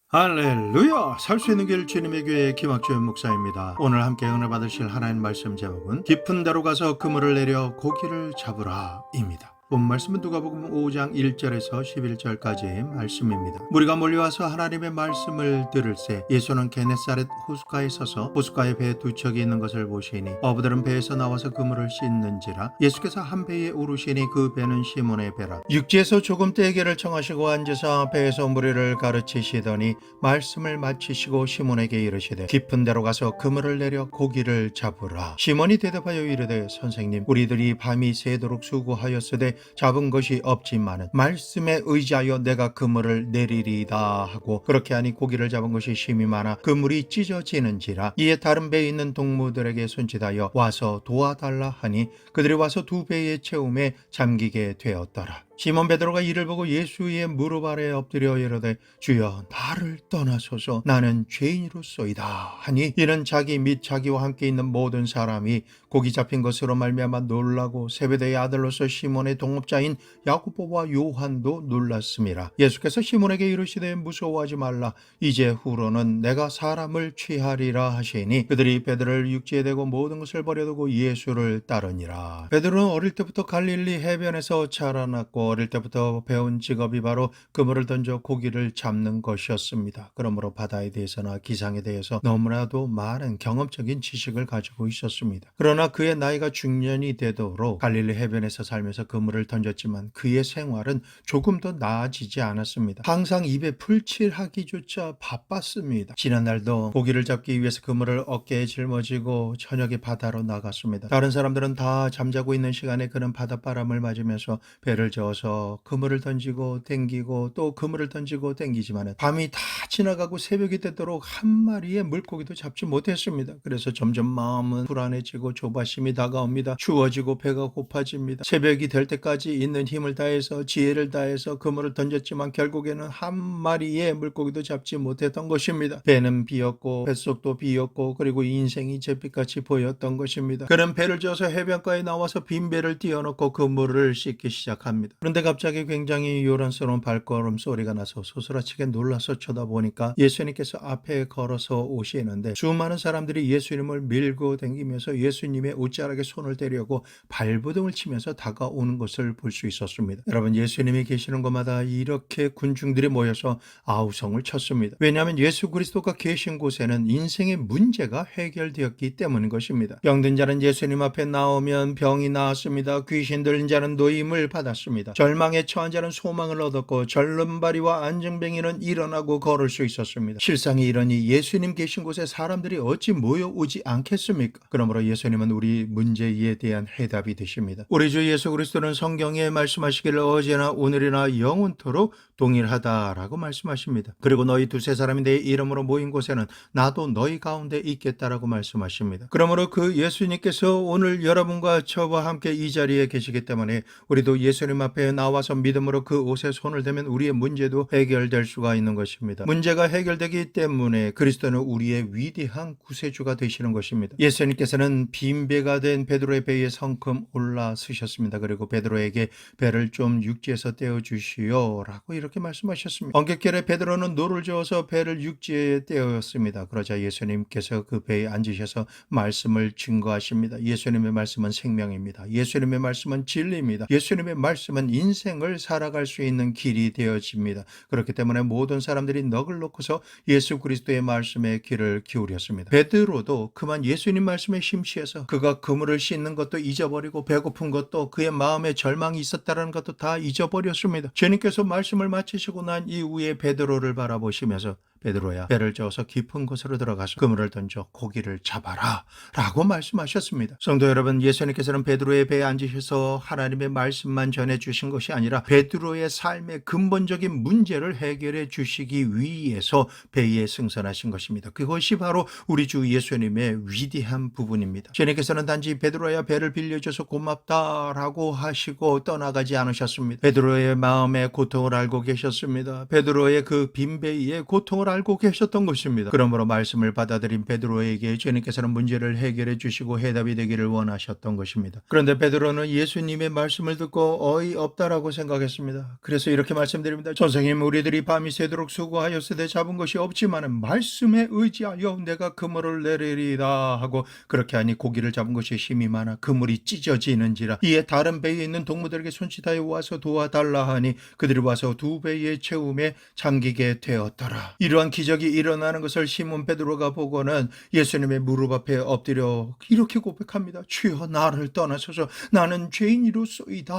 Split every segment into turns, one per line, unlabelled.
할렐루야! 살 수 있는 길 주님의 교회 김학준 목사입니다. 오늘 함께 은혜 받으실 하나님 말씀 제목은 깊은 데로 가서 그물을 내려 고기를 잡으라 입니다. 본 말씀은 누가복음 5장 1절에서 11절까지의 말씀입니다. 무리가 몰려와서 하나님의 말씀을 들을새 예수는 게네사렛 호숫가에 서서 호숫가에 배 두 척이 있는 것을 보시니 어부들은 배에서 나와서 그물을 씻는지라. 예수께서 한 배에 오르시니 그 배는 시몬의 배라. 육지에서 조금 떼개를 청하시고 앉으사 배에서 무리를 가르치시더니 말씀을 마치시고 시몬에게 이르시되 깊은 데로 가서 그물을 내려 고기를 잡으라. 시몬이 대답하여 이르되 선생님, 우리들이 밤이 새도록 수고하였으되 잡은 것이 없지만은 말씀에 의지하여 내가 그물을 내리리다 하고, 그렇게 하니 고기를 잡은 것이 심히 많아 그물이 찢어지는지라. 이에 다른 배에 있는 동무들에게 손짓하여 와서 도와달라 하니 그들이 와서 두 배의 채움에 잠기게 되었더라. 시몬 베드로가 이를 보고 예수의 무릎 아래 엎드려 이르되 주여, 나를 떠나소서, 나는 죄인이로소이다 하니, 이는 자기 및 자기와 함께 있는 모든 사람이 고기 잡힌 것으로 말미암아 놀라고 세베대의 아들로서 시몬의 동업자인 야고보와 요한도 놀랐음이라. 예수께서 시몬에게 이르시되 무서워하지 말라, 이제 후로는 내가 사람을 취하리라 하시니 그들이 베드로를 육지에 대고 모든 것을 버려두고 예수를 따르니라. 베드로는 어릴 때부터 갈릴리 해변에서 자라났고 어릴 때부터 배운 직업이 바로 그물을 던져 고기를 잡는 것이었습니다. 그러므로 바다에 대해서나 기상에 대해서 너무나도 많은 경험적인 지식을 가지고 있었습니다. 그러나 그의 나이가 중년이 되도록 갈릴리 해변에서 살면서 그물을 던졌지만 그의 생활은 조금 더 나아지지 않았습니다. 항상 입에 풀칠하기조차 바빴습니다. 지난날도 고기를 잡기 위해서 그물을 어깨에 짊어지고 저녁에 바다로 나갔습니다. 다른 사람들은 다 잠자고 있는 시간에 그는 바닷바람을 맞으면서 배를 저어서 그물을 던지고 땡기고 또 그물을 던지고 땡기지만 밤이 다 지나가고 새벽이 되도록 한 마리의 물고기도 잡지 못했습니다. 그래서 점점 마음은 불안해지고 조바심이 다가옵니다. 추워지고 배가 고파집니다. 새벽이 될 때까지 있는 힘을 다해서 지혜를 다해서 그물을 던졌지만 결국에는 한 마리의 물고기도 잡지 못했던 것입니다. 배는 비었고 뱃속도 비었고 그리고 인생이 잿빛같이 보였던 것입니다. 그는 배를 저어서 해변가에 나와서 빈 배를 띄워놓고 그물을 씻기 시작합니다. 그런데 갑자기 굉장히 요란스러운 발걸음 소리가 나서 소스라치게 놀라서 쳐다보니까 예수님께서 앞에 걸어서 오시는데 수많은 사람들이 예수님을 밀고 댕기면서 예수님의 옷자락에 손을 대려고 발버둥을 치면서 다가오는 것을 볼 수 있었습니다. 여러분, 예수님이 계시는 곳마다 이렇게 군중들이 모여서 아우성을 쳤습니다. 왜냐하면 예수 그리스도가 계신 곳에는 인생의 문제가 해결되었기 때문인 것입니다. 병든 자는 예수님 앞에 나오면 병이 나았습니다. 귀신 들린 자는 노임을 받았습니다. 절망에 처한 자는 소망을 얻었고 절름발이와 안증뱅이는 일어나고 걸을 수 있었습니다. 실상이 이러니 예수님 계신 곳에 사람들이 어찌 모여오지 않겠습니까? 그러므로 예수님은 우리 문제에 대한 해답이 되십니다. 우리 주 예수 그리스도는 성경에 말씀하시기를 어제나 오늘이나 영원토록 동일하다라고 말씀하십니다. 그리고 너희 두세 사람이 내 이름으로 모인 곳에는 나도 너희 가운데 있겠다라고 말씀하십니다. 그러므로 그 예수님께서 오늘 여러분과 저와 함께 이 자리에 계시기 때문에 우리도 예수님 앞에 나와서 믿음으로 그 옷에 손을 대면 우리의 문제도 해결될 수가 있는 것입니다. 문제가 해결되기 때문에 그리스도는 우리의 위대한 구세주가 되시는 것입니다. 예수님께서는 빈배가 된 베드로의 배에 성큼 올라서셨습니다. 그리고 베드로에게 배를 좀 육지에서 떼어주시오 라고 이렇게 말씀하셨습니다. 언격결에 베드로는 노를 저어서 배를 육지에 떼었습니다. 그러자 예수님께서 그 배에 앉으셔서 말씀을 증거하십니다. 예수님의 말씀은 생명입니다. 예수님의 말씀은 진리입니다. 예수님의 말씀은 인생을 살아갈 수 있는 길이 되어집니다. 그렇기 때문에 모든 사람들이 넋을 놓고서 예수 그리스도의 말씀에 귀를 기울였습니다. 베드로도 그만 예수님 말씀에 심취해서 그가 그물을 씻는 것도 잊어버리고 배고픈 것도 그의 마음에 절망이 있었다는 것도 다 잊어버렸습니다. 주님께서 말씀을 마치시고 난 이후에 베드로를 바라보시면서 베드로야, 배를 저어서 깊은 곳으로 들어가서 그물을 던져 고기를 잡아라 라고 말씀하셨습니다. 성도 여러분, 예수님께서는 베드로의 배에 앉으셔서 하나님의 말씀만 전해주신 것이 아니라 베드로의 삶의 근본적인 문제를 해결해 주시기 위해서 배에 승선하신 것입니다. 그것이 바로 우리 주 예수님의 위대한 부분입니다. 주님께서는 단지 베드로야, 배를 빌려줘서 고맙다라고 하시고 떠나가지 않으셨습니다. 베드로의 마음의 고통을 알고 계셨습니다. 베드로의 그 빈 배에 고통을 걸 알고 계셨던 것입니다. 그러므로 말씀을 받아들인 베드로에게 주님께서는 문제를 해결해 주시고 해답이 되기를 원하셨던 것입니다. 그런데 베드로는 예수님의 말씀을 듣고 어이없다라고 생각했습니다. 그래서 이렇게 말씀드립니다. 선생님, 우리들이 밤이 새도록 수고하였으되 잡은 것이 없지만은 말씀에 의지하여 내가 그물을 내리리다 하고, 그렇게 하니 고기를 잡은 것이 힘이 많아 그물이 찢어지는지라. 이에 다른 배에 있는 동무들에게 손짓하여 와서 도와달라 하니 그들이 와서 두 배의 채움에 잠기게 되었더라. 이러한 기적이 일어나는 것을 시몬 베드로가 보고는 예수님의 무릎 앞에 엎드려 이렇게 고백합니다. 주여, 나를 떠나소서, 나는 죄인이로소이다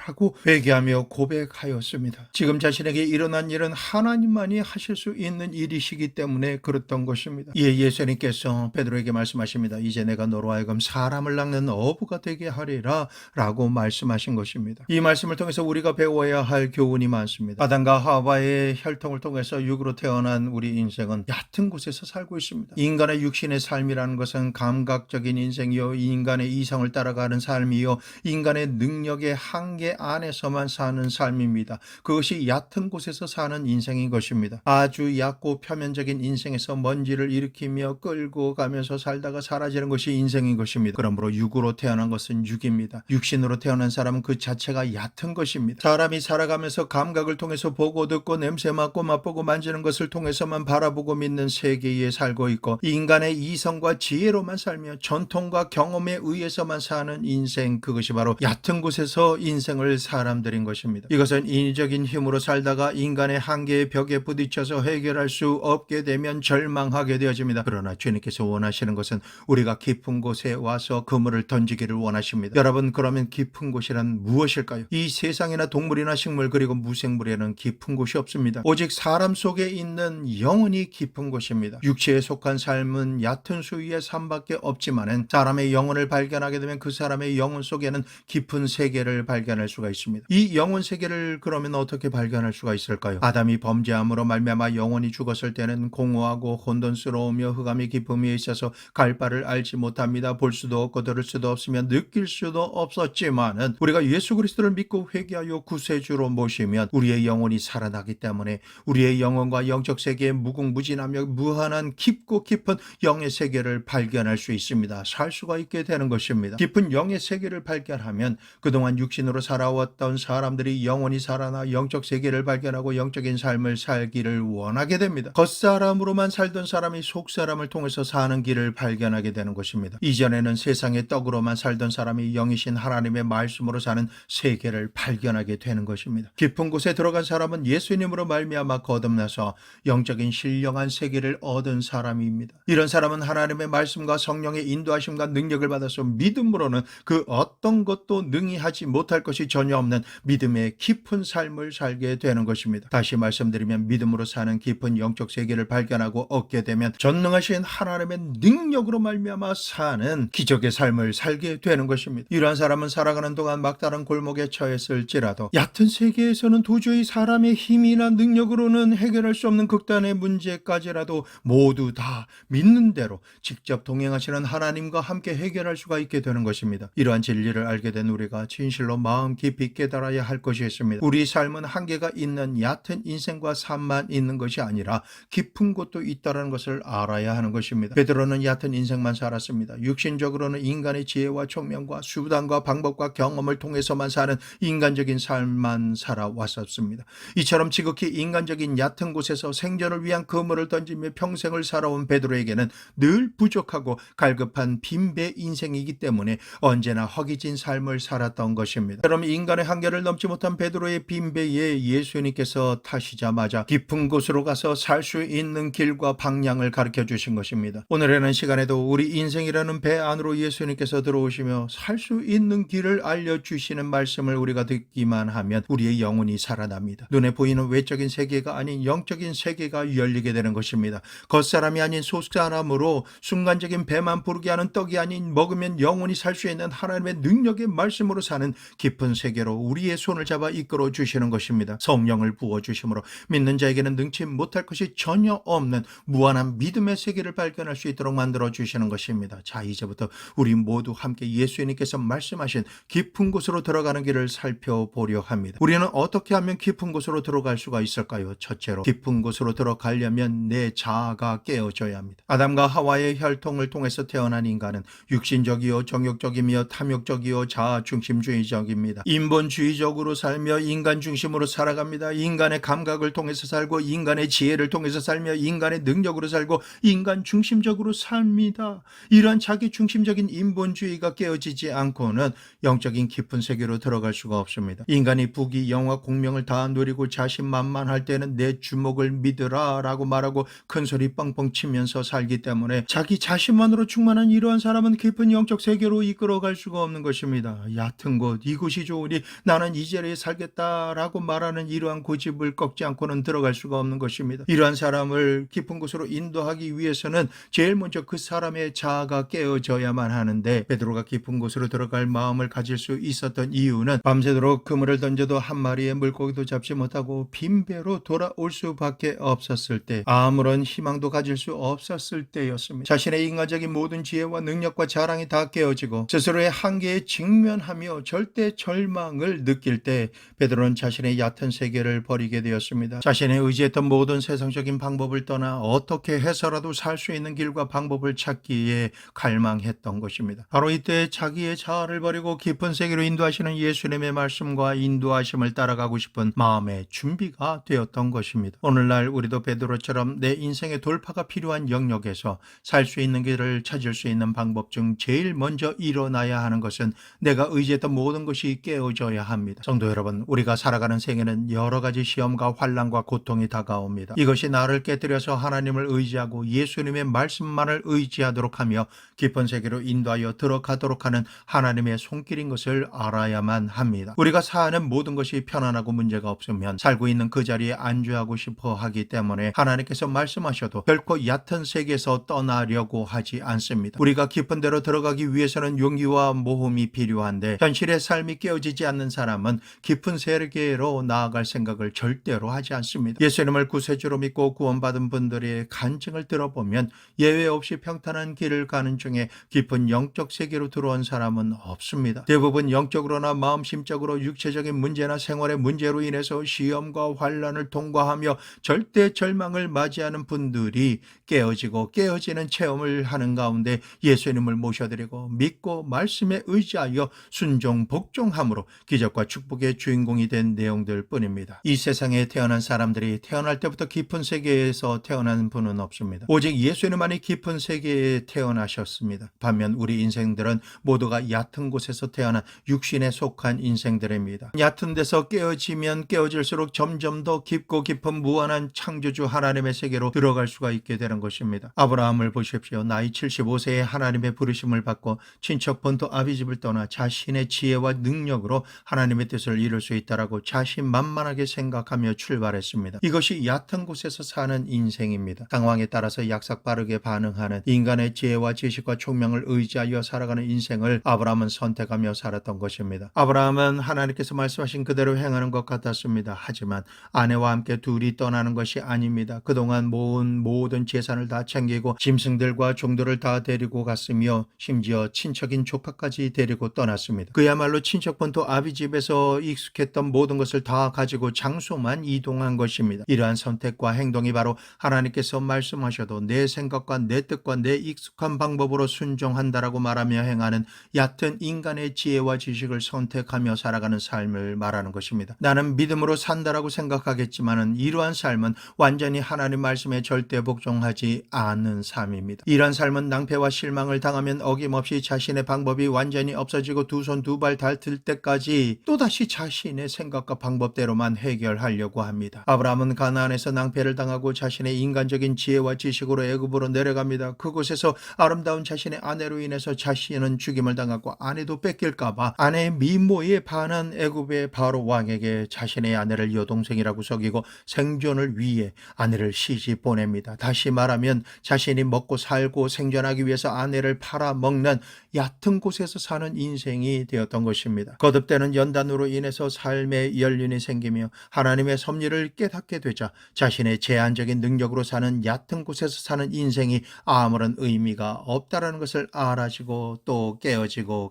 라고 회개하며 고백하였습니다. 지금 자신에게 일어난 일은 하나님만이 하실 수 있는 일이시기 때문에 그랬던 것입니다. 이에 예수님께서 베드로에게 말씀하십니다. 이제 내가 너로 하여금 사람을 낚는 어부가 되게 하리라 라고 말씀하신 것입니다. 이 말씀을 통해서 우리가 배워야 할 교훈이 많습니다. 아담과 하와의 혈통을 통해서 육으로 태어난 우리 인생은 얕은 곳에서 살고 있습니다. 인간의 육신의 삶이라는 것은 감각적인 인생이요, 인간의 이성을 따라가는 삶이요, 인간의 능력의 한계 안에서만 사는 삶입니다. 그것이 얕은 곳에서 사는 인생인 것입니다. 아주 얕고 표면적인 인생에서 먼지를 일으키며 끌고 가면서 살다가 사라지는 것이 인생인 것입니다. 그러므로 육으로 태어난 것은 육입니다. 육신으로 태어난 사람은 그 자체가 얕은 것입니다. 사람이 살아가면서 감각을 통해서 보고 듣고 냄새 맡고 맛보고 만지는 것을 통해서만 바라보고 믿는 세계에 살고 있고, 인간의 이성과 지혜로만 살며 전통과 경험에 의해서만 사는 인생, 그것이 바로 얕은 곳에서 인생을 사람들인 것입니다. 이것은 인위적인 힘으로 살다가 인간의 한계의 벽에 부딪혀서 해결할 수 없게 되면 절망하게 되어집니다. 그러나 주님께서 원하시는 것은 우리가 깊은 곳에 와서 그물을 던지기를 원하십니다. 여러분, 그러면 깊은 곳이란 무엇일까요? 이 세상이나 동물이나 식물 그리고 무생물에는 깊은 곳이 없습니다. 오직 사람 속에 있는 영혼이 깊은 곳입니다. 육체에 속한 삶은 얕은 수위의 삶밖에 없지만은 사람의 영혼을 발견하게 되면 그 사람의 영혼 속에는 깊은 세계를 발견할 수가 있습니다. 이 영혼 세계를 그러면 어떻게 발견할 수가 있을까요? 아담이 범죄함으로 말미암아 영혼이 죽었을 때는 공허하고 혼돈스러우며 흑암이 깊음에 있어서 갈 바를 알지 못합니다. 볼 수도 없고 들을 수도 없으며 느낄 수도 없었지만은 우리가 예수 그리스도를 믿고 회개하여 구세주로 모시면 우리의 영혼이 살아나기 때문에 우리의 영혼과 영적 세계에 무궁무진하며 무한한 깊고 깊은 영의 세계를 발견할 수 있습니다. 살 수가 있게 되는 것입니다. 깊은 영의 세계를 발견하면 그동안 육신으로 살아왔던 사람들이 영혼이 살아나 영적 세계를 발견하고 영적인 삶을 살기를 원하게 됩니다. 겉사람으로만 살던 사람이 속사람을 통해서 사는 길을 발견하게 되는 것입니다. 이전에는 세상의 떡으로만 살던 사람이 영이신 하나님의 말씀으로 사는 세계를 발견하게 되는 것입니다. 깊은 곳에 들어간 사람은 예수님으로 말미암아 거듭나서 영적인 신령한 세계를 얻은 사람입니다. 이런 사람은 하나님의 말씀과 성령의 인도하심과 능력을 받아서 믿음으로는 그 어떤 것도 능히 하지 못할 것이 전혀 없는 믿음의 깊은 삶을 살게 되는 것입니다. 다시 말씀드리면 믿음으로 사는 깊은 영적 세계를 발견하고 얻게 되면 전능하신 하나님의 능력으로 말미암아 사는 기적의 삶을 살게 되는 것입니다. 이러한 사람은 살아가는 동안 막다른 골목에 처했을지라도 얕은 세계에서는 도저히 사람의 힘이나 능력으로는 해결할 수 없는 극단의 문제까지라도 모두 다 믿는 대로 직접 동행하시는 하나님과 함께 해결할 수가 있게 되는 것입니다. 이러한 진리를 알게 된 우리가 진실로 마음 깊이 깨달아야 할 것이 있습니다. 우리 삶은 한계가 있는 얕은 인생과 삶만 있는 것이 아니라 깊은 곳도 있다는 것을 알아야 하는 것입니다. 베드로는 얕은 인생만 살았습니다. 육신적으로는 인간의 지혜와 총명과 수단과 방법과 경험을 통해서만 사는 인간적인 삶만 살아왔었습니다. 이처럼 지극히 인간적인 얕은 곳에서 생존을 위한 그물을 던지며 평생을 살아온 베드로에게는 늘 부족하고 갈급한 빈배 인생이기 때문에 언제나 허기진 삶을 살았던 것입니다. 그럼 인간의 한계를 넘지 못한 베드로의 빈배에 예수님께서 타시자마자 깊은 곳으로 가서 살 수 있는 길과 방향을 가르쳐 주신 것입니다. 오늘에는 시간에도 우리 인생이라는 배 안으로 예수님께서 들어오시며 살 수 있는 길을 알려주시는 말씀을 우리가 듣기만 하면 우리의 영혼이 살아납니다. 눈에 보이는 외적인 세계가 아닌 영적인 세계가 열리게 되는 것입니다. 겉사람이 아닌 속사람으로 순간적인 배만 부르게 하는 떡이 아닌 먹으면 영혼이 살 수 있는 하나님의 능력의 말씀으로 사는 깊은 깊은 세계로 우리의 손을 잡아 이끌어 주시는 것입니다. 성령을 부어주심으로 믿는 자에게는 능치 못할 것이 전혀 없는 무한한 믿음의 세계를 발견할 수 있도록 만들어 주시는 것입니다. 자, 이제부터 우리 모두 함께 예수님께서 말씀하신 깊은 곳으로 들어가는 길을 살펴보려 합니다. 우리는 어떻게 하면 깊은 곳으로 들어갈 수가 있을까요? 첫째로 깊은 곳으로 들어가려면 내 자아가 깨어져야 합니다. 아담과 하와의 혈통을 통해서 태어난 인간은 육신적이요 정욕적이며 탐욕적이요 자아중심주의적입니다. 인본주의적으로 살며 인간 중심으로 살아갑니다. 인간의 감각을 통해서 살고 인간의 지혜를 통해서 살며 인간의 능력으로 살고 인간 중심적으로 삽니다. 이러한 자기 중심적인 인본주의가 깨어지지 않고는 영적인 깊은 세계로 들어갈 수가 없습니다. 인간이 부귀 영화 공명을 다 누리고 자신만만할 때는 내 주목을 믿으라 라고 말하고 큰소리 뻥뻥 치면서 살기 때문에 자기 자신만으로 충만한 이러한 사람은 깊은 영적 세계로 이끌어갈 수가 없는 것입니다. 얕은 곳, 이곳이 좋으니 나는 이 자리에 살겠다라고 말하는 이러한 고집을 꺾지 않고는 들어갈 수가 없는 것입니다. 이러한 사람을 깊은 곳으로 인도하기 위해서는 제일 먼저 그 사람의 자아가 깨어져야만 하는데, 베드로가 깊은 곳으로 들어갈 마음을 가질 수 있었던 이유는 밤새도록 그물을 던져도 한 마리의 물고기도 잡지 못하고 빈배로 돌아올 수밖에 없었을 때, 아무런 희망도 가질 수 없었을 때였습니다. 자신의 인간적인 모든 지혜와 능력과 자랑이 다 깨어지고 스스로의 한계에 직면하며 절대 절망을 느낄 때 베드로는 자신의 얕은 세계를 버리게 되었습니다. 자신의 의지했던 모든 세상적인 방법을 떠나 어떻게 해서라도 살 수 있는 길과 방법을 찾기에 갈망했던 것입니다. 바로 이때 자기의 자아를 버리고 깊은 세계로 인도하시는 예수님의 말씀과 인도하심을 따라가고 싶은 마음의 준비가 되었던 것입니다. 오늘날 우리도 베드로처럼 내 인생의 돌파가 필요한 영역에서 살 수 있는 길을 찾을 수 있는 방법 중 제일 먼저 일어나야 하는 것은 내가 의지했던 모든 것이 깨어져야 합니다. 성도 여러분, 우리가 살아가는 생애는 여러 가지 시험과 환난과 고통이 다가옵니다. 이것이 나를 깨뜨려서 하나님을 의지하고 예수님의 말씀만을 의지하도록 하며 깊은 세계로 인도하여 들어가도록 하는 하나님의 손길인 것을 알아야만 합니다. 우리가 사는 모든 것이 편안하고 문제가 없으면 살고 있는 그 자리에 안주하고 싶어 하기 때문에 하나님께서 말씀하셔도 결코 얕은 세계에서 떠나려고 하지 않습니다. 우리가 깊은 데로 들어가기 위해서는 용기와 모험이 필요한데, 현실의 삶이 깨어지지 않는 사람은 깊은 세계로 나아갈 생각을 절대로 하지 않습니다. 예수님을 구세주로 믿고 구원받은 분들의 간증을 들어보면 예외 없이 평탄한 길을 가는 중에 깊은 영적 세계로 들어온 사람은 없습니다. 대부분 영적으로나 마음심적으로 육체적인 문제나 생활의 문제로 인해서 시험과 환난을 통과하며 절대 절망을 맞이하는 분들이 깨어지고 깨어지는 체험을 하는 가운데 예수님을 모셔드리고 믿고 말씀에 의지하여 순종 복종함으로 기적과 축복의 주인공이 된 내용들 뿐입니다. 이 세상에 태어난 사람들이 태어날 때부터 깊은 세계에서 태어난 분은 없습니다. 오직 예수님만이 깊은 세계에 태어나셨습니다. 반면 우리 인생들은 모두가 얕은 곳에서 태어난 육신에 속한 인생들입니다. 얕은 데서 깨어지면 깨어질수록 점점 더 깊고 깊은 무한한 창조주 하나님의 세계로 들어갈 수가 있게 되는 것입니다. 아브라함을 보십시오. 나이 75세에 하나님의 부르심을 받고 친척 본토 아비집을 떠나 자신의 지혜와 능력으로 하나님의 뜻을 이룰 수 있다라고 자신만만하게 생각하며 출발했습니다. 이것이 얕은 곳에서 사는 인생입니다. 상황에 따라서 약삭빠르게 반응하는 인간의 지혜와 지식과 총명을 의지하여 살아가는 인생을 아브라함은 선택하며 살았던 것입니다. 아브라함은 하나님께서 말씀하신 그대로 행하는 것 같았습니다. 하지만 아내와 함께 둘이 떠나는 것이 아닙니다. 그동안 모은 모든 재산을 다 챙기고 짐승들과 종들을 다 데리고 갔으며 심지어 친척인 조카까지 데리고 떠났습니다. 그야말로 친척 본토 아비집에서 익숙했던 모든 것을 다 가지고 장소만 이동한 것입니다. 이러한 선택과 행동이 바로 하나님께서 말씀하셔도 내 생각과 내 뜻과 내 익숙한 방법으로 순종한다라고 말하며 행하는 얕은 인간의 지혜와 지식을 선택하며 살아가는 삶을 말하는 것입니다. 나는 믿음으로 산다라고 생각하겠지만 이러한 삶은 완전히 하나님 말씀에 절대 복종하지 않는 삶입니다. 이러한 삶은 낭패와 실망을 당하면 어김없이 자신의 방법이 완전히 없어지고 두 손 두 발 닳을 때까지 또다시 자신의 생각과 방법대로만 해결하려고 합니다. 아브라함은 가나안에서 낭패를 당하고 자신의 인간적인 지혜와 지식으로 애굽으로 내려갑니다. 그곳에서 아름다운 자신의 아내로 인해서 자신은 죽임을 당하고 아내도 뺏길까봐 아내의 미모에 반한 애굽의 바로 왕에게 자신의 아내를 여동생이라고 속이고 생존을 위해 아내를 시집 보냅니다. 다시 말하면 자신이 먹고 살고 생존하기 위해서 아내를 팔아먹는 얕은 곳에서 사는 인생이 되었던 것입니다. 거듭되는 연단으로 인해서 삶의 연륜이 생기며 하나님의 섭리를 깨닫게 되자 자신의 제한적인 능력으로 사는 얕은 곳에서 사는 인생이 아무런 의미가 없다라는 것을 알아지고 또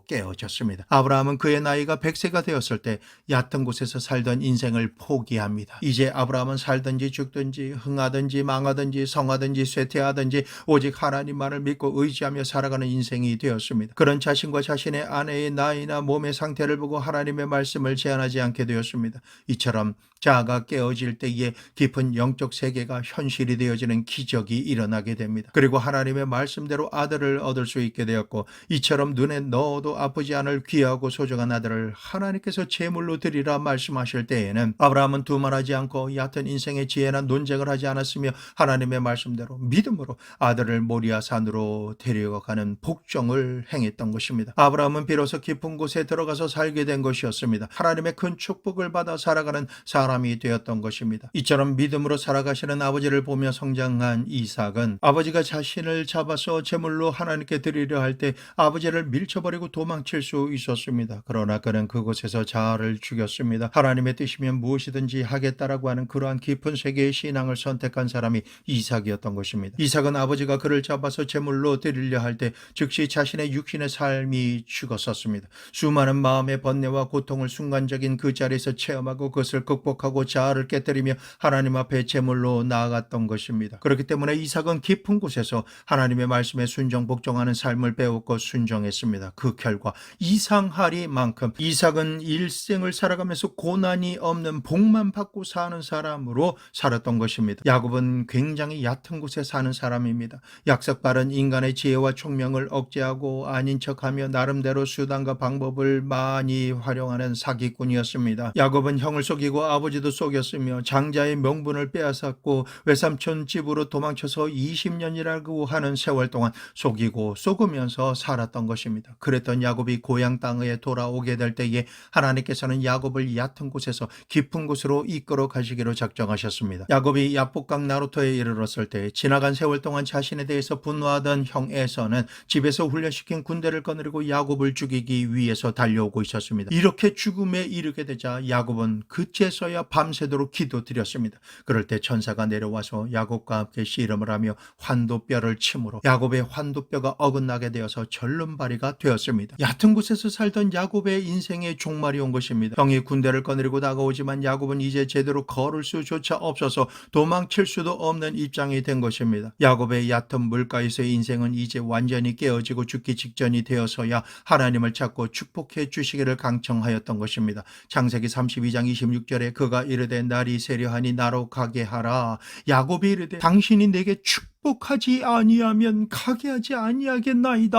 깨어졌습니다. 아브라함은 그의 나이가 100세가 되었을 때 얕은 곳에서 살던 인생을 포기합니다. 이제 아브라함은 살든지 죽든지 흥하든지 망하든지 성하든지 쇠퇴하든지 오직 하나님만을 믿고 의지하며 살아가는 인생이 되었습니다. 그런 자신과 자신의 아내의 나이나 몸의 상태를 보고 하나님의 말씀을 제한하지 않게 되었습니다. 이처럼 자아가 깨어질 때에 깊은 영적 세계가 현실이 되어지는 기적이 일어나게 됩니다. 그리고 하나님의 말씀대로 아들을 얻을 수 있게 되었고, 이처럼 눈에 넣어도 아프지 않을 귀하고 소중한 아들을 하나님께서 제물로 드리라 말씀하실 때에는 아브라함은 두말하지 않고 얕은 인생의 지혜나 논쟁을 하지 않았으며 하나님의 말씀대로 믿음으로 아들을 모리아 산으로 데려가는 복종을 행했던 것입니다. 아브라함은 비로소 깊은 곳에 들어가서 살게 된 것이었습니다. 하나님의 큰 축복을 받아 살아가는 사람이 되었던 것입니다. 이처럼 믿음으로 살아가시는 아버지를 보며 성장한 이삭은 아버지가 자신을 잡아서 제물로 하나님께 드리려 할 때 아버지를 밀쳐버리고 도망칠 수 있었습니다. 그러나 그는 그곳에서 자아를 죽였습니다. 하나님의 뜻이면 무엇이든지 하겠다라고 하는 그러한 깊은 세계의 신앙을 선택한 사람이 이삭이었던 것입니다. 이삭은 아버지가 그를 잡아서 제물로 드리려 할 때 즉시 자신의 육신의 삶이 죽었었습니다. 수많은 마음의 번뇌와 고통을 순간적인 그 자리에서 체험하고 그것을 극복하고 자아를 깨뜨리며 하나님 앞에 제물로 나아갔던 것입니다. 그렇기 때문에 이삭은 깊은 곳에서 하나님의 말씀에 순종 복종하는 삶을 배웠고 순종했습니다. 그 결과 이상하리만큼 이삭은 일생을 살아가면서 고난이 없는 복만 받고 사는 사람으로 살았던 것입니다. 야곱은 굉장히 얕은 곳에 사는 사람입니다. 약삭빠른 인간의 지혜와 총명을 억제하고 아닌 척하며 나름대로 수단과 방법을 많이 활용하는 사기꾼이었습니다. 야곱은 형을 속이고 아버지도 속였으며 장자의 명분을 빼앗았고 외삼촌 집으로 도망쳐서 20년이라고 하는 세월 동안 속이고 속으면서 살았던 것입니다. 그랬던 야곱이 고향 땅에 돌아오게 될 때에 하나님께서는 야곱을 얕은 곳에서 깊은 곳으로 이끌어 가시기로 작정하셨습니다. 야곱이 야복강 나루토에 이르렀을 때 지나간 세월 동안 자신에 대해서 분노하던 형 에서는 집에서 훈련시킨 군대를 거느리고 야곱을 죽이기 위해서 달려오고 있었습니다. 이렇게 죽음에 이르게 되자 야곱은 그제서야 밤새도록 기도드렸습니다. 그럴 때 천사가 내려와서 야곱과 함께 씨름을 하며 환도뼈를 침으로 야곱의 환도뼈가 어긋나게 되어서 절름발이가 되었습니다. 얕은 곳에서 살던 야곱의 인생의 종말이 온 것입니다. 형이 군대를 거느리고 다가오지만 야곱은 이제 제대로 걸을 수조차 없어서 도망칠 수도 없는 입장이 된 것입니다. 야곱의 얕은 물가에서의 인생은 이제 완전히 깨어지고 죽기 직전이 되어서야 하나님을 찾고 축복해 주시기를 강청하였던 것입니다. 창세기 32장 26절에 그가 이르되 날이 세려하니 나로 가게 하라. 야곱이 이르되 당신이 내게 축복하지 아니하면 가게 하지 아니하겠나이다.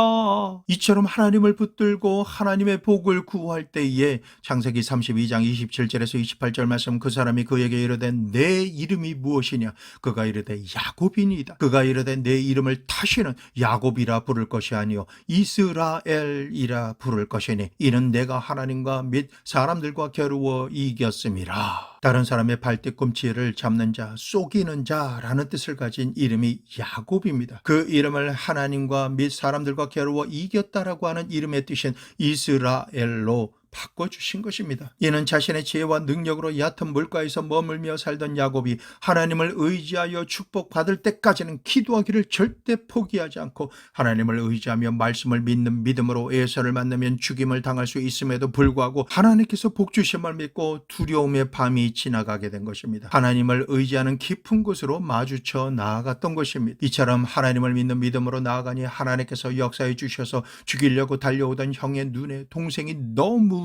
이처럼 하나님을 붙들고 하나님의 복을 구할 때에 창세기 32장 27절에서 28절 말씀, 그 사람이 그에게 이르되 내 이름이 무엇이냐. 그가 이르되 야곱이니이다. 그가 이르되 내 이름을 다시는 야곱이라 부를 것이 아니요 이스라엘이라 부를 것이니 이는 내가 하나님과 및 사람들과 겨루어 이겼음이라. 다른 사람의 발뒤꿈치를 잡는 자, 속이는 자라는 뜻을 가진 이름이 야곱입니다. 그 이름을 하나님과 및 사람들과 겨루어 이겼다라고 하는 이름의 뜻인 이스라엘로 바꿔주신 것입니다. 이는 자신의 지혜와 능력으로 얕은 물가에서 머물며 살던 야곱이 하나님을 의지하여 축복받을 때까지는 기도하기를 절대 포기하지 않고 하나님을 의지하며 말씀을 믿는 믿음으로 에서를 만나면 죽임을 당할 수 있음에도 불구하고 하나님께서 복주심을 믿고 두려움의 밤이 지나가게 된 것입니다. 하나님을 의지하는 깊은 곳으로 마주쳐 나아갔던 것입니다. 이처럼 하나님을 믿는 믿음으로 나아가니 하나님께서 역사해 주셔서 죽이려고 달려오던 형의 눈에 동생이 너무나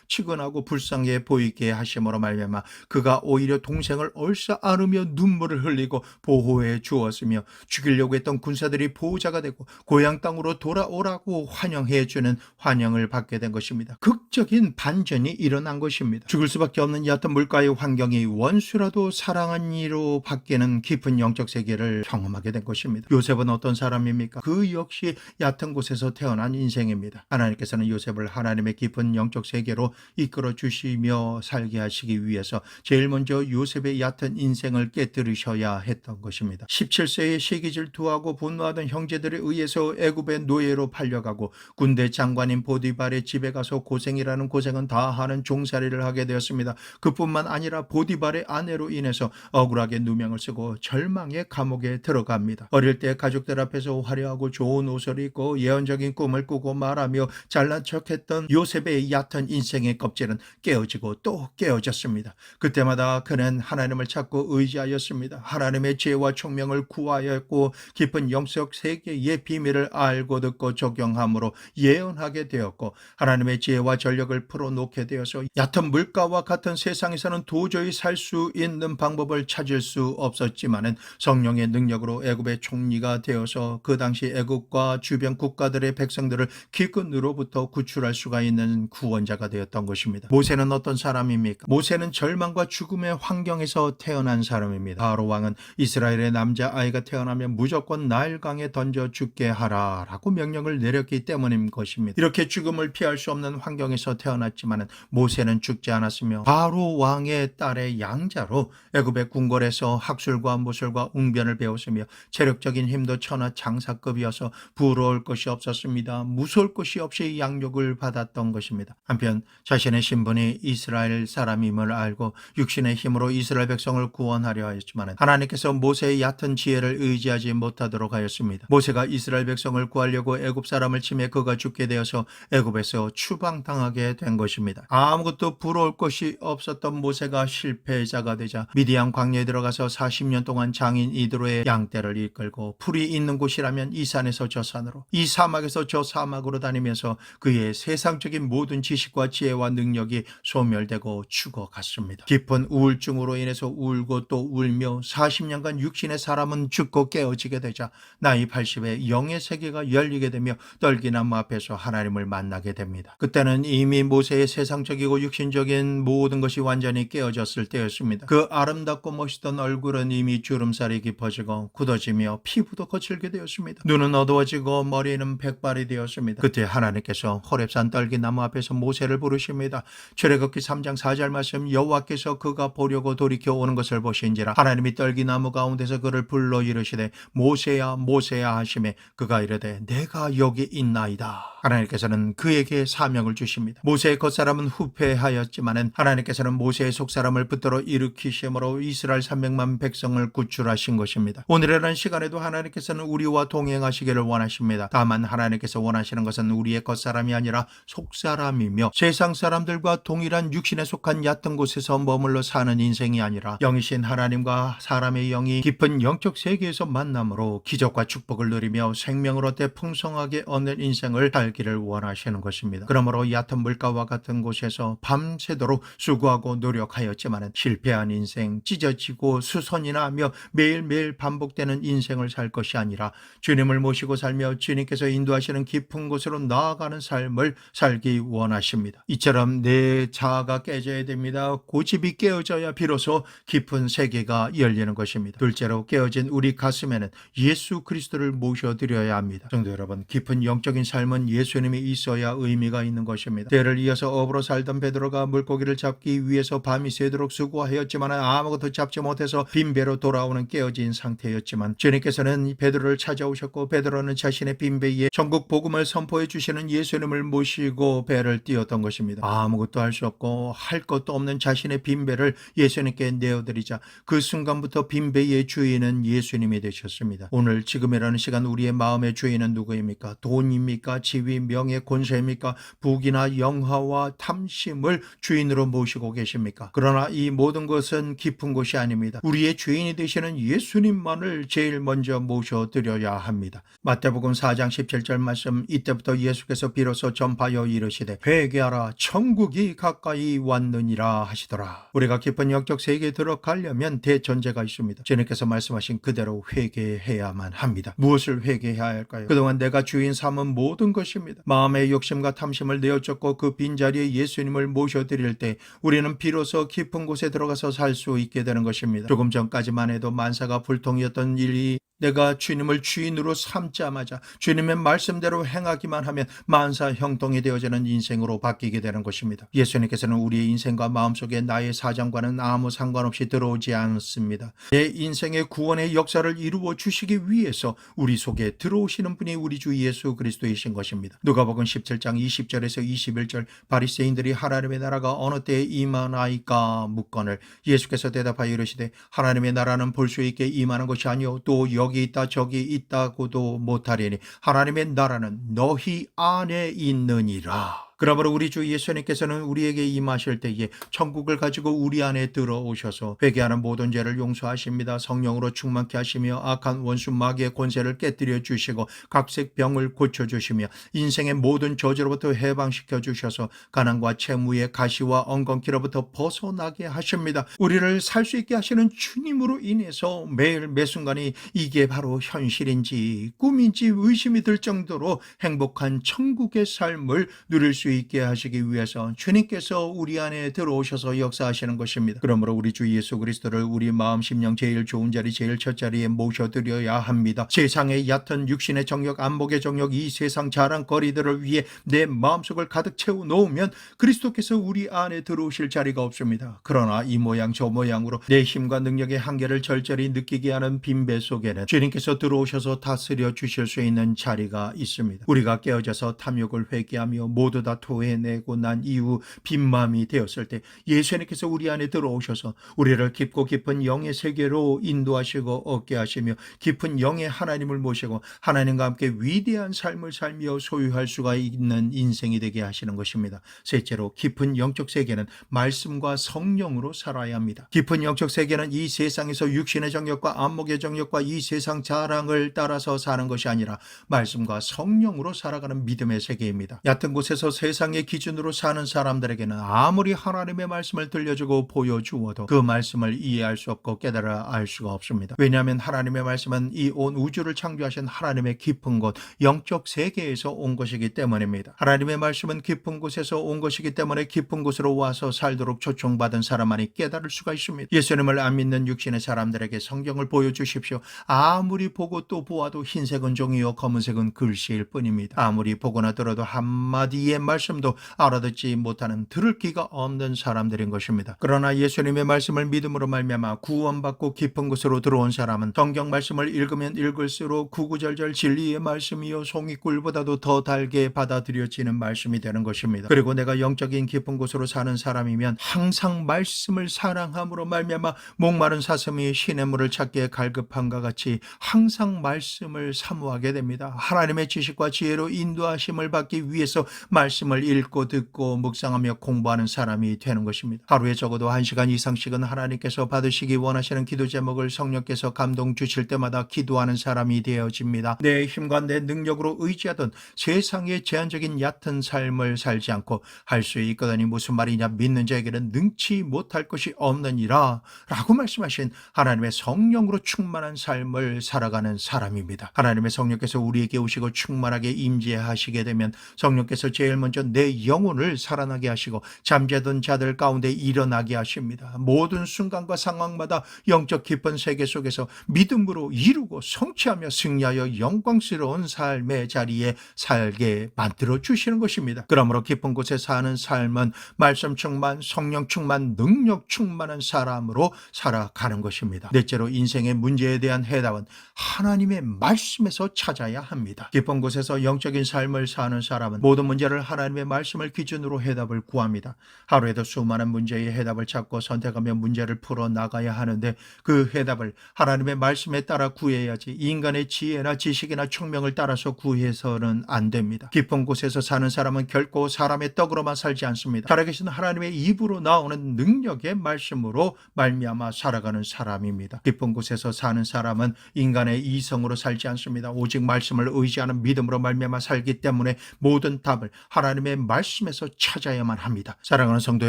치근하고 불쌍해 보이게 하심으로 말미암아 그가 오히려 동생을 얼싸 안으며 눈물을 흘리고 보호해 주었으며 죽이려고 했던 군사들이 보호자가 되고 고향 땅으로 돌아오라고 환영해 주는 환영을 받게 된 것입니다. 극적인 반전이 일어난 것입니다. 죽을 수밖에 없는 얕은 물가의 환경이 원수라도 사랑한 이로 바뀌는 깊은 영적 세계를 경험하게 된 것입니다. 요셉은 어떤 사람입니까? 그 역시 얕은 곳에서 태어난 인생입니다. 하나님께서는 요셉을 하나님의 깊은 영적 영적 세계로 이끌어 주시며 살게 하시기 위해서 제일 먼저 요셉의 얕은 인생을 깨뜨리셔야 했던 것입니다. 17세에 시기 질투하고 분노하던 형제들에 의해서 애굽의 노예로 팔려가고 군대 장관인 보디발의 집에 가서 고생이라는 고생은 다 하는 종살이를 하게 되었습니다. 그뿐만 아니라 보디발의 아내로 인해서 억울하게 누명을 쓰고 절망의 감옥에 들어갑니다. 어릴 때 가족들 앞에서 화려하고 좋은 옷을 입고 예언적인 꿈을 꾸고 말하며 잘난 척했던 요셉의 얕은 인생의 껍질은 깨어지고 또 깨어졌습니다. 그때마다 그는 하나님을 찾고 의지하였습니다. 하나님의 지혜와 총명을 구하였고 깊은 영적 세계의 비밀을 알고 듣고 적용함으로 예언하게 되었고 하나님의 지혜와 전력을 풀어놓게 되어서 얕은 물가와 같은 세상에서는 도저히 살 수 있는 방법을 찾을 수 없었지만은 성령의 능력으로 애굽의 총리가 되어서 그 당시 애굽과 주변 국가들의 백성들을 기근으로부터 구출할 수가 있는 구원자가 되었던 것입니다. 모세는 어떤 사람입니까? 모세는 절망과 죽음의 환경에서 태어난 사람입니다. 바로 왕은 이스라엘의 남자아이가 태어나면 무조건 나일강에 던져 죽게 하라라고 명령을 내렸기 때문인 것입니다. 이렇게 죽음을 피할 수 없는 환경에서 태어났지만 모세는 죽지 않았으며 바로 왕의 딸의 양자로 애굽의 궁궐에서 학술과 무술과 웅변을 배웠으며 체력적인 힘도 천하장사급이어서 부러울 것이 없었습니다. 무서울 것이 없이 양육을 받았던 것입니다. 한편 자신의 신분이 이스라엘 사람임을 알고 육신의 힘으로 이스라엘 백성을 구원하려 하였지만 하나님께서 모세의 얕은 지혜를 의지하지 못하도록 하였습니다. 모세가 이스라엘 백성을 구하려고 애굽 사람을 치매 그가 죽게 되어서 애굽에서 추방당하게 된 것입니다. 아무것도 부러울 것이 없었던 모세가 실패자가 되자 미디안 광야에 들어가서 40년 동안 장인 이드로의 양떼를 이끌고 풀이 있는 곳이라면 이 산에서 저 산으로, 이 사막에서 저 사막으로 다니면서 그의 세상적인 모든 지식과 지혜와 능력이 소멸되고 죽어갔습니다. 깊은 우울증으로 인해서 울고 또 울며 40년간 육신의 사람은 죽고 깨어지게 되자 나이 80에 영의 세계가 열리게 되며 떨기나무 앞에서 하나님을 만나게 됩니다. 그때는 이미 모세의 세상적이고 육신적인 모든 것이 완전히 깨어졌을 때였습니다. 그 아름답고 멋있던 얼굴은 이미 주름살이 깊어지고 굳어지며 피부도 거칠게 되었습니다. 눈은 어두워지고 머리는 백발이 되었습니다. 그때 하나님께서 호렙산 떨기나무 앞에서 모세를 부르십니다. 출애굽기 3장 4절 말씀, 여호와께서 그가 보려고 돌이켜 오는 것을 보신지라 하나님이 떨기나무 가운데서 그를 불러 이르시되 모세야 모세야 하시매 그가 이르되 내가 여기 있나이다. 하나님께서는 그에게 사명을 주십니다. 모세의 겉사람은 후패하였지만은 하나님께서는 모세의 속사람을 붙들어 일으키심으로 이스라엘 300만 백성을 구출하신 것입니다. 오늘이라는 시간에도 하나님께서는 우리와 동행하시기를 원하십니다. 다만 하나님께서 원하시는 것은 우리의 겉사람이 아니라 속사람이며 세상 사람들과 동일한 육신에 속한 얕은 곳에서 머물러 사는 인생이 아니라 영이신 하나님과 사람의 영이 깊은 영적 세계에서 만남으로 기적과 축복을 누리며 생명을 얻되 풍성하게 얻는 인생을 살기를 원하시는 것입니다. 그러므로 얕은 물가와 같은 곳에서 밤새도록 수고하고 노력하였지만 실패한 인생, 찢어지고 수선이나 하며 매일매일 반복되는 인생을 살 것이 아니라 주님을 모시고 살며 주님께서 인도하시는 깊은 곳으로 나아가는 삶을 살기 원하십니다. 이처럼 내 자아가 깨져야 됩니다. 고집이 깨어져야 비로소 깊은 세계가 열리는 것입니다. 둘째로 깨어진 우리 가슴에는 예수 그리스도를 모셔드려야 합니다. 성도 여러분, 깊은 영적인 삶은 예수님이 있어야 의미가 있는 것입니다. 때를 이어서 업으로 살던 베드로가 물고기를 잡기 위해서 밤이 새도록 수고하였지만 아무것도 잡지 못해서 빈배로 돌아오는 깨어진 상태였지만 주님께서는 베드로를 찾아오셨고 베드로는 자신의 빈배에 전국 복음을 선포해 주시는 예수님을 모시고 배를 띄웠던 것입니다. 아무것도 할 수 없고 할 것도 없는 자신의 빈배를 예수님께 내어드리자 그 순간부터 빈배의 주인은 예수님이 되셨습니다. 오늘 지금이라는 시간 우리의 마음의 주인은 누구입니까? 돈입니까? 지위, 명예, 권세입니까? 부귀나 영화와 탐심을 주인으로 모시고 계십니까? 그러나 이 모든 것은 깊은 곳이 아닙니다. 우리의 주인이 되시는 예수님만을 제일 먼저 모셔드려야 합니다. 마태복음 4장 17절 말씀, 이때부터 예수께서 비로소 전파하여 이르시되 회개하라 천국이 가까이 왔느니라 하시더라. 우리가 깊은 영적 세계에 들어가려면 대전제가 있습니다. 주님께서 말씀하신 그대로 회개해야만 합니다. 무엇을 회개해야 할까요? 그동안 내가 주인 삼은 모든 것입니다. 마음의 욕심과 탐심을 내어쫓고 그 빈자리에 예수님을 모셔드릴 때 우리는 비로소 깊은 곳에 들어가서 살 수 있게 되는 것입니다. 조금 전까지만 해도 만사가 불통이었던 일이 내가 주님을 주인으로 삼자마자 주님의 말씀대로 행하기만 하면 만사 형통이 되어지는 인생으로 바뀌게 되는 것입니다. 예수님께서는 우리의 인생과 마음속에 나의 사정과는 아무 상관없이 들어오지 않습니다. 내 인생의 구원의 역사를 이루어 주시기 위해서 우리 속에 들어오시는 분이 우리 주 예수 그리스도이신 것입니다. 누가복음 17장 20절에서 21절 바리새인들이 하나님의 나라가 어느 때에 임하나이까 묻거늘 예수께서 대답하여 이르시되 하나님의 나라는 볼 수 있게 임하는 것이 아니요 또 여기 있다 저기 있다고도 못하리니 하나님의 나라는 너희 안에 있느니라. 그러므로 우리 주 예수님께서는 우리에게 임하실 때에 천국을 가지고 우리 안에 들어오셔서 회개하는 모든 죄를 용서하십니다. 성령으로 충만케 하시며 악한 원수 마귀의 권세를 깨뜨려 주시고 각색 병을 고쳐주시며 인생의 모든 저주로부터 해방시켜 주셔서 가난과 채무의 가시와 엉겅퀴로부터 벗어나게 하십니다. 우리를 살 수 있게 하시는 주님으로 인해서 매일 매순간이 이게 바로 현실인지 꿈인지 의심이 들 정도로 행복한 천국의 삶을 누릴 수 있게 하시기 위해서 주님께서 우리 안에 들어오셔서 역사하시는 것입니다. 그러므로 우리 주 예수 그리스도를 우리 마음 심령 제일 좋은 자리 제일 첫 자리에 모셔드려야 합니다. 세상의 얕은 육신의 정욕 안목의 정욕 이 세상 자랑거리들을 위해 내 마음속을 가득 채워놓으면 그리스도께서 우리 안에 들어오실 자리가 없습니다. 그러나 이 모양 저 모양으로 내 힘과 능력의 한계를 절절히 느끼게 하는 빈배 속에는 주님께서 들어오셔서 다스려 주실 수 있는 자리가 있습니다. 우리가 깨어져서 탐욕을 회개하며 모두 다 토해내고 난 이후 빈마음이 되었을 때 예수님께서 우리 안에 들어오셔서 우리를 깊고 깊은 영의 세계로 인도하시고 얻게 하시며 깊은 영의 하나님을 모시고 하나님과 함께 위대한 삶을 살며 소유할 수가 있는 인생이 되게 하시는 것입니다. 셋째로 깊은 영적 세계는 말씀과 성령으로 살아야 합니다. 깊은 영적 세계는 이 세상에서 육신의 정욕과 안목의 정욕과 이 세상 자랑을 따라서 사는 것이 아니라 말씀과 성령으로 살아가는 믿음의 세계입니다. 얕은 곳에서 세상의 기준으로 사는 사람들에게는 아무리 하나님의 말씀을 들려주고 보여주어도 그 말씀을 이해할 수 없고 깨달아 알 수가 없습니다. 왜냐하면 하나님의 말씀은 이 온 우주를 창조하신 하나님의 깊은 곳 영적 세계에서 온 것이기 때문입니다. 하나님의 말씀은 깊은 곳에서 온 것이기 때문에 깊은 곳으로 와서 살도록 초청받은 사람만이 깨달을 수가 있습니다. 예수님을 안 믿는 육신의 사람들에게 성경을 보여주십시오. 아무리 보고 또 보아도 흰색은 종이요 검은색은 글씨일 뿐입니다. 아무리 보거나 들어도 한마디의 말씀도 알아듣지 못하는 들을 귀가 없는 사람들인 것입니다. 그러나 예수님의 말씀을 믿음으로 말미암아 구원받고 깊은 곳으로 들어온 사람은 성경 말씀을 읽으면 읽을수록 구구절절 진리의 말씀이요 송이꿀보다도 더 달게 받아들여지는 말씀이 되는 것입니다. 그리고 내가 영적인 깊은 곳으로 사는 사람이면 항상 말씀을 사랑함으로 말미암아 목마른 사슴이 시냇물을 찾기에 갈급함과 같이 항상 말씀을 사모하게 됩니다. 하나님의 지식과 지혜로 인도하심을 받기 위해서 말씀을 읽고 듣고 묵상하며 공부하는 사람이 되는 것입니다. 하루에 적어도 1시간 이상씩은 하나님께서 받으시기 원하시는 기도 제목을 성령께서 감동 주실 때마다 기도하는 사람이 되어집니다. 내 힘과 내 능력으로 의지하던 세상의 제한적인 얕은 삶을 살지 않고 할 수 있거든이 무슨 말이냐 믿는 자에게는 능치 못할 것이 없느니라 라고 말씀하신 하나님의 성령으로 충만한 삶을 살아가는 사람입니다. 하나님의 성령께서 우리에게 오시고 충만하게 임재하시게 되면 성령께서 제일 먼저 내 영혼을 살아나게 하시고 잠자던 자들 가운데 일어나게 하십니다. 모든 순간과 상황마다 영적 깊은 세계 속에서 믿음으로 이루고 성취하며 승리하여 영광스러운 삶의 자리에 살게 만들어 주시는 것입니다. 그러므로 깊은 곳에 사는 삶은 말씀 충만, 성령 충만, 능력 충만한 사람으로 살아가는 것입니다. 넷째로 인생의 문제에 대한 해답은 하나님의 말씀에서 찾아야 합니다. 깊은 곳에서 영적인 삶을 사는 사람은 모든 문제를 하나님의 말씀을 기준으로 해답을 구합니다. 하루에도 수많은 문제의 해답을 찾고 선택하며 문제를 풀어나가야 하는데 그 해답을 하나님의 말씀에 따라 구해야지 인간의 지혜나 지식이나 총명을 따라서 구해서는 안 됩니다. 깊은 곳에서 사는 사람은 결코 사람의 떡으로만 살지 않습니다. 살아계신 하나님의 입으로 나오는 능력의 말씀으로 말미암아 살아가는 사람입니다. 깊은 곳에서 사는 사람은 인간의 이성으로 살지 않습니다. 오직 말씀을 의지하는 믿음으로 말미암아 살기 때문에 모든 답을 하나님 하나님의 말씀에서 찾아야만 합니다. 사랑하는 성도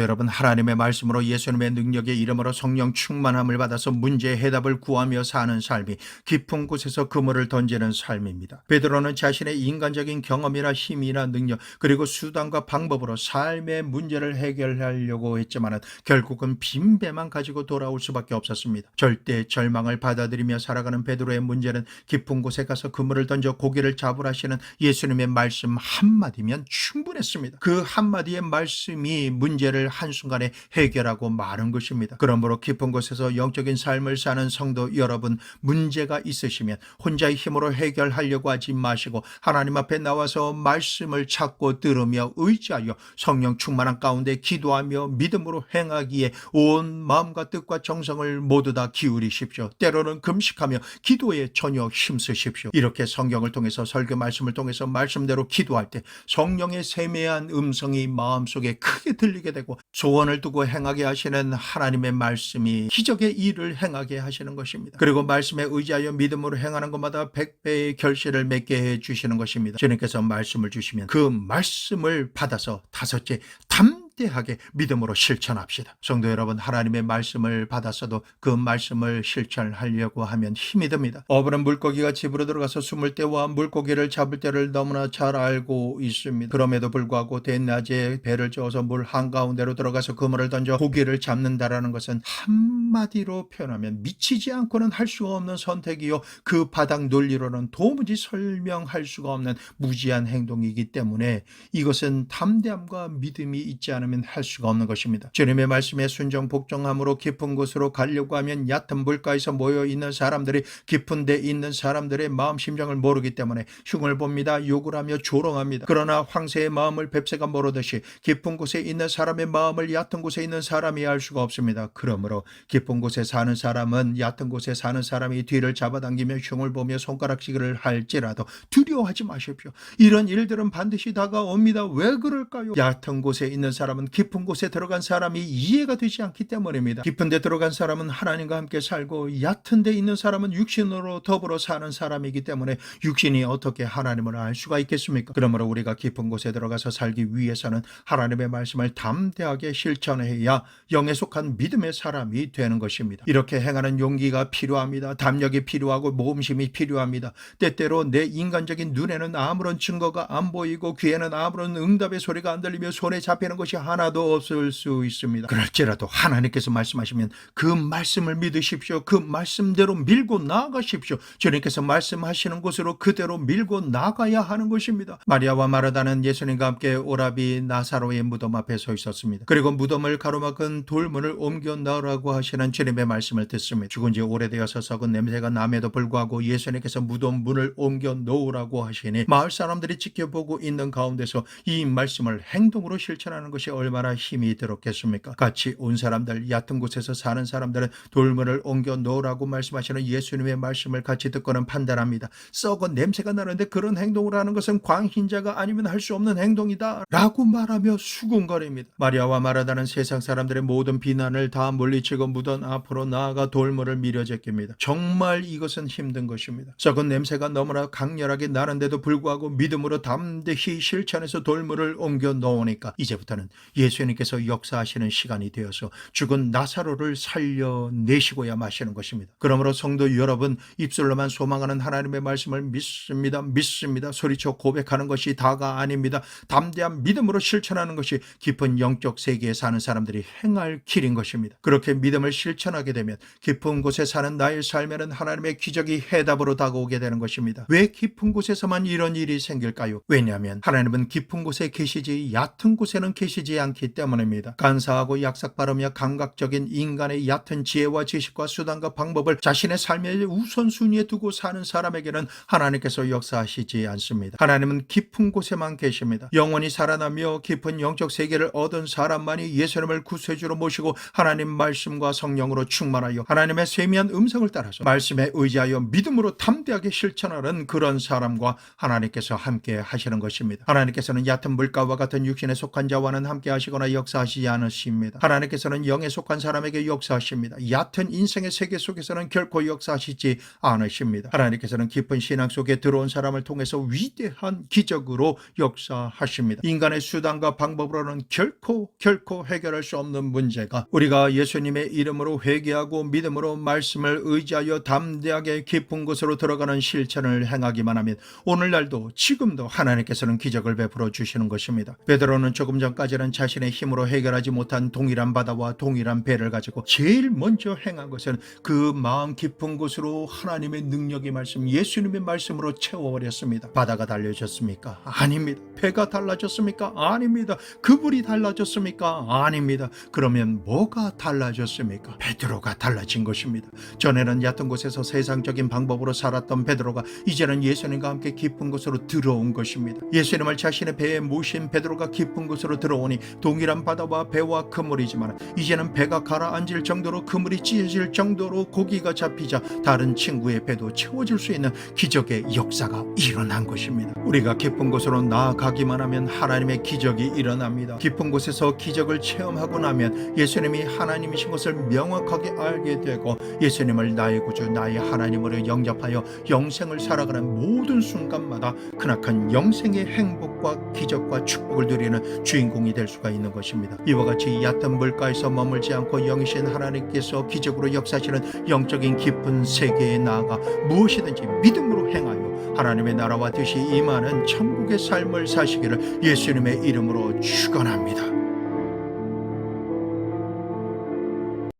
여러분, 하나님의 말씀으로 예수님의 능력의 이름으로 성령 충만함을 받아서 문제의 해답을 구하며 사는 삶이 깊은 곳에서 그물을 던지는 삶입니다. 베드로는 자신의 인간적인 경험이나 힘이나 능력 그리고 수단과 방법으로 삶의 문제를 해결하려고 했지만 결국은 빈배만 가지고 돌아올 수밖에 없었습니다. 절대 절망을 받아들이며 살아가는 베드로의 문제는 깊은 곳에 가서 그물을 던져 고기를 잡으라시는 예수님의 말씀 한마디면 충분했습니다. 그 한마디의 말씀이 문제를 한순간에 해결하고 마는 것입니다. 그러므로 깊은 곳에서 영적인 삶을 사는 성도 여러분, 문제가 있으시면 혼자의 힘으로 해결하려고 하지 마시고 하나님 앞에 나와서 말씀을 찾고 들으며 의지하여 성령 충만한 가운데 기도하며 믿음으로 행하기에 온 마음과 뜻과 정성을 모두 다 기울이십시오. 때로는 금식하며 기도에 전혀 힘쓰십시오. 이렇게 성경을 통해서 설교 말씀을 통해서 말씀대로 기도할 때 성령의 세미한 음성이 마음속에 크게 들리게 되고 소원을 두고 행하게 하시는 하나님의 말씀이 기적의 일을 행하게 하시는 것입니다. 그리고 말씀에 의지하여 믿음으로 행하는 것마다 100배의 결실을 맺게 해주시는 것입니다. 주님께서 말씀을 주시면 그 말씀을 받아서 다섯째 담대하게 믿음으로 실천합시다. 성도 여러분, 하나님의 말씀을 받았어도 그 말씀을 실천하려고 하면 힘이 듭니다. 어부는 물고기가 집으로 들어가서 숨을 때와 물고기를 잡을 때를 너무나 잘 알고 있습니다. 그럼에도 불구하고 대낮에 배를 저어서 물 한가운데로 들어가서 그물을 던져 고기를 잡는다라는 것은 한마디로 표현하면 미치지 않고는 할 수가 없는 선택이요, 그 바닥 논리로는 도무지 설명할 수가 없는 무지한 행동이기 때문에 이것은 담대함과 믿음이 있지 않으면 할 수가 없는 것입니다. 주님의 말씀에 순종 복종함으로 깊은 곳으로 가려고 하면 얕은 물가에서 모여있는 사람들이 깊은 데 있는 사람들의 마음 심정을 모르기 때문에 흉을 봅니다. 욕을 하며 조롱합니다. 그러나 황새의 마음을 뱁새가 모르듯이 깊은 곳에 있는 사람의 마음을 얕은 곳에 있는 사람이 알 수가 없습니다. 그러므로 깊은 곳에 사는 사람은 얕은 곳에 사는 사람이 뒤를 잡아당기며 흉을 보며 손가락질을 할지라도 두려워하지 마십시오. 이런 일들은 반드시 다가옵니다. 왜 그럴까요? 얕은 곳에 있는 사람은 깊은 곳에 들어간 사람이 이해가 되지 않기 때문입니다. 깊은 데 들어간 사람은 하나님과 함께 살고 얕은 데 있는 사람은 육신으로 더불어 사는 사람이기 때문에 육신이 어떻게 하나님을 알 수가 있겠습니까? 그러므로 우리가 깊은 곳에 들어가서 살기 위해서는 하나님의 말씀을 담대하게 실천해야 영에 속한 믿음의 사람이 되는 것입니다. 이렇게 행하는 용기가 필요합니다. 담력이 필요하고 모험심이 필요합니다. 때때로 내 인간적인 눈에는 아무런 증거가 안 보이고 귀에는 아무런 응답의 소리가 안 들리며 손에 잡히는 것이 하나도 없을 수 있습니다. 그럴지라도 하나님께서 말씀하시면 그 말씀을 믿으십시오. 그 말씀대로 밀고 나아가십시오. 주님께서 말씀하시는 곳으로 그대로 밀고 나가야 하는 것입니다. 마리아와 마르다는 예수님과 함께 오라비 나사로의 무덤 앞에 서 있었습니다. 그리고 무덤을 가로막은 돌문을 옮겨 넣으라고 하시는 주님의 말씀을 듣습니다. 죽은 지 오래되어서 썩은 냄새가 남에도 불구하고 예수님께서 무덤 문을 옮겨 놓으라고 하시니 마을 사람들이 지켜보고 있는 가운데서 이 말씀을 행동으로 실천하는 것이 얼마나 힘이 들었겠습니까? 같이 온 사람들, 얕은 곳에서 사는 사람들은 돌문을 옮겨 놓으라고 말씀하시는 예수님의 말씀을 같이 듣고는 판단합니다. 썩은 냄새가 나는데 그런 행동을 하는 것은 광신자가 아니면 할 수 없는 행동이다 라고 말하며 수군거립니다. 마리아와 마르다는 세상 사람들의 모든 비난을 다 물리치고 무덤 앞으로 나아가 돌문을 밀어 제낍니다. 정말 이것은 힘든 것입니다. 썩은 냄새가 너무나 강렬하게 나는데도 불구하고 믿음으로 담대히 실천해서 돌문을 옮겨 놓으니까 이제부터는 예수님께서 역사하시는 시간이 되어서 죽은 나사로를 살려내시고야 마시는 것입니다. 그러므로 성도 여러분, 입술로만 소망하는 하나님의 말씀을 믿습니다. 소리쳐 고백하는 것이 다가 아닙니다. 담대한 믿음으로 실천하는 것이 깊은 영적 세계에 사는 사람들이 행할 길인 것입니다. 그렇게 믿음을 실천하게 되면 깊은 곳에 사는 나의 삶에는 하나님의 기적이 해답으로 다가오게 되는 것입니다. 왜 깊은 곳에서만 이런 일이 생길까요? 왜냐하면 하나님은 깊은 곳에 계시지 얕은 곳에는 계시지 않기 때문입니다. 간사하고 약삭빠르며 감각적인 인간의 얕은 지혜와 지식과 수단과 방법을 자신의 삶의 우선순위에 두고 사는 사람에게는 하나님께서 역사하시지 않습니다. 하나님은 깊은 곳에만 계십니다. 영원히 살아나며 깊은 영적 세계를 얻은 사람만이 예수님을 구세주로 모시고 하나님 말씀과 성령으로 충만하여 하나님의 세미한 음성을 따라서 말씀에 의지하여 믿음으로 담대하게 실천하는 그런 사람과 하나님께서 함께 하시는 것입니다. 하나님께서는 얕은 물가와 같은 육신에 속한 자와는 함께 하시거나 역사하시지 않으십니다. 하나님께서는 영에 속한 사람에게 역사하십니다. 얕은 인생의 세계 속에서는 결코 역사하시지 않으십니다. 하나님께서는 깊은 신앙 속에 들어온 사람을 통해서 위대한 기적으로 역사하십니다. 인간의 수단과 방법으로는 결코 해결할 수 없는 문제가 우리가 예수님의 이름으로 회개하고 믿음으로 말씀을 의지하여 담대하게 깊은 곳으로 들어가는 실천을 행하기만 하면 오늘날도 지금도 하나님께서는 기적을 베풀어 주시는 것입니다. 베드로는 조금 전까지는 자신의 힘으로 해결하지 못한 동일한 바다와 동일한 배를 가지고 제일 먼저 행한 것은 그 마음 깊은 곳으로 하나님의 능력의 말씀, 예수님의 말씀으로 채워버렸습니다. 바다가 달라졌습니까? 아닙니다. 배가 달라졌습니까? 아닙니다. 그물이 달라졌습니까? 아닙니다. 그러면 뭐가 달라졌습니까? 베드로가 달라진 것입니다. 전에는 얕은 곳에서 세상적인 방법으로 살았던 베드로가 이제는 예수님과 함께 깊은 곳으로 들어온 것입니다. 예수님을 자신의 배에 모신 베드로가 깊은 곳으로 들어오니 동일한 바다와 배와 그물이지만 이제는 배가 가라앉을 정도로 그물이 찢어질 정도로 고기가 잡히자 다른 친구의 배도 채워질 수 있는 기적의 역사가 일어난 것입니다. 우리가 깊은 곳으로 나아가기만 하면 하나님의 기적이 일어납니다. 깊은 곳에서 기적을 체험하고 나면 예수님이 하나님이신 것을 명확하게 알게 되고 예수님을 나의 구주, 나의 하나님으로 영접하여 영생을 살아가는 모든 순간마다 크나큰 영생의 행복과 기적과 축복을 누리는 주인공이 될 수가 있는 것입니다. 이와 같이 얕은 물가에서 머물지 않고 영이신 하나님께서 기적으로 역사하시는 영적인 깊은 세계에 나아가 무엇이든지 믿음으로 행하여 하나님의 나라와 뜻이 임하는 천국의 삶을 사시기를 예수님의 이름으로 축원합니다.